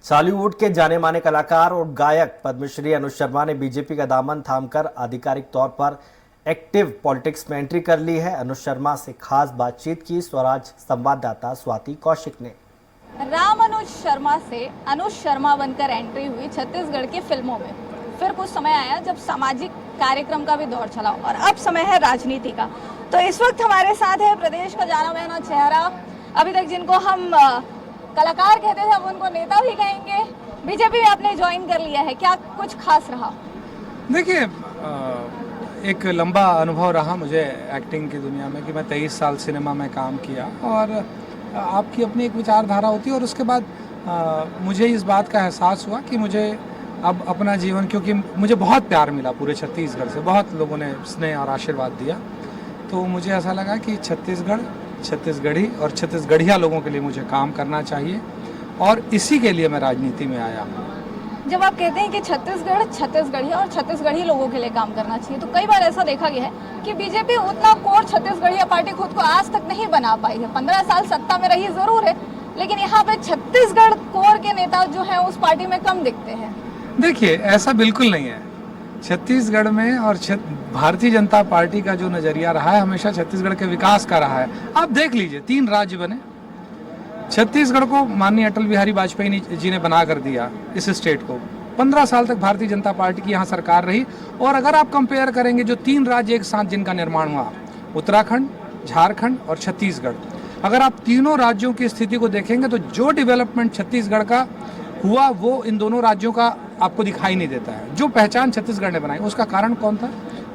बॉलीवुड के जाने माने कलाकार और गायक पद्मश्री अनुज शर्मा ने बीजेपी का दामन थामकर आधिकारिक तौर पर एक्टिव पॉलिटिक्स में एंट्री कर ली है। अनुज शर्मा से खास बातचीत की स्वराज संवाददाता स्वाति कौशिक ने। राम अनुज शर्मा से अनुज शर्मा बनकर एंट्री हुई छत्तीसगढ़ की फिल्मों में। फिर कुछ समय आया जब सामाजिक कार्यक्रम का भी दौर चला और अब समय है राजनीति का। तो इस वक्त हमारे साथ है प्रदेश का जाना माना चेहरा, अभी तक जिनको हम कलाकार कहते थे, अब उनको नेता भी कहेंगे। बीजेपी में आपने ज्वाइन कर लिया है, क्या कुछ खास रहा? देखिए, एक लंबा अनुभव रहा मुझे एक्टिंग की दुनिया में कि मैं 23 साल सिनेमा में काम किया और आपकी अपनी एक विचारधारा होती है। और उसके बाद मुझे इस बात का एहसास हुआ कि मुझे अब अपना जीवन, क्योंकि मुझे बहुत प्यार मिला पूरे छत्तीसगढ़ से, बहुत लोगों ने स्नेह और आशीर्वाद दिया, तो मुझे ऐसा लगा कि छत्तीसगढ़, छत्तीसगढ़ी और छत्तीसगढ़िया लोगों के लिए मुझे काम करना चाहिए और इसी के लिए मैं राजनीति में आया। जब आप कहते हैं कि छत्तीसगढ़, छत्तीसगढ़िया और छत्तीसगढ़ी लोगों के लिए काम करना चाहिए, तो कई बार ऐसा देखा गया है कि बीजेपी उतना कोर छत्तीसगढ़िया पार्टी खुद को आज तक नहीं बना पाई है। 15 साल सत्ता में रही जरूर है, लेकिन यहाँ पे छत्तीसगढ़ कोर के नेता जो है उस पार्टी में कम दिखते हैं। देखिए, ऐसा बिल्कुल नहीं है। छत्तीसगढ़ में और भारतीय जनता पार्टी का जो नजरिया रहा है हमेशा छत्तीसगढ़ के विकास का रहा है। आप देख लीजिए, 3 राज्य बने, छत्तीसगढ़ को माननीय अटल बिहारी वाजपेयी जी ने बना कर दिया। इस स्टेट को 15 साल तक भारतीय जनता पार्टी की यहाँ सरकार रही। और अगर आप कंपेयर करेंगे जो 3 राज्य एक साथ जिनका निर्माण हुआ, उत्तराखंड, झारखंड और छत्तीसगढ़, अगर आप तीनों राज्यों की स्थिति को देखेंगे तो जो डेवलपमेंट छत्तीसगढ़ का हुआ वो इन दोनों राज्यों का आपको दिखाई नहीं देता है। जो पहचान छत्तीसगढ़ ने बनाई उसका कारण कौन था?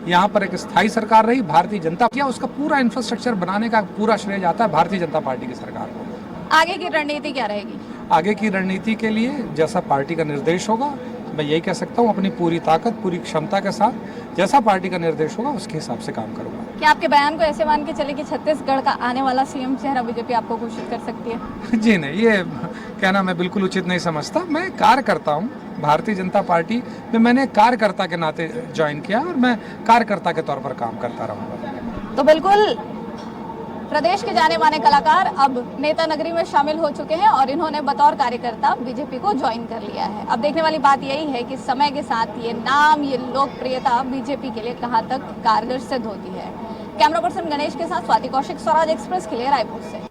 यहाँ पर एक स्थायी सरकार रही, भारतीय जनता किया, उसका पूरा इंफ्रास्ट्रक्चर बनाने का पूरा श्रेय जाता है भारतीय जनता पार्टी की सरकार को। आगे की रणनीति क्या रहेगी? आगे की रणनीति के लिए जैसा पार्टी का निर्देश होगा, मैं यही कह सकता हूँ, अपनी पूरी ताकत, पूरी क्षमता के साथ जैसा पार्टी का निर्देश होगा उसके हिसाब से काम करूंगा। क्या आपके बयान को ऐसे मान के चले कि छत्तीसगढ़ का आने वाला सीएम चेहरा बीजेपी आपको घोषित कर सकती है? जी नहीं, ये कहना मैं बिल्कुल उचित नहीं समझता। मैं कार्य करता हूँ भारतीय जनता पार्टी में, मैंने कार्यकर्ता के नाते ज्वाइन किया और मैं कार्यकर्ता के तौर पर काम करता रहूँगा। तो बिल्कुल प्रदेश के जाने माने कलाकार अब नेता नगरी में शामिल हो चुके हैं और इन्होंने बतौर कार्यकर्ता बीजेपी को ज्वाइन कर लिया है। अब देखने वाली बात यही है कि समय के साथ ये नाम, ये लोकप्रियता बीजेपी के लिए कहां तक कारगर सिद्ध होती है। कैमरा पर्सन गणेश के साथ स्वाति कौशिक, स्वराज एक्सप्रेस के लिए रायपुर से।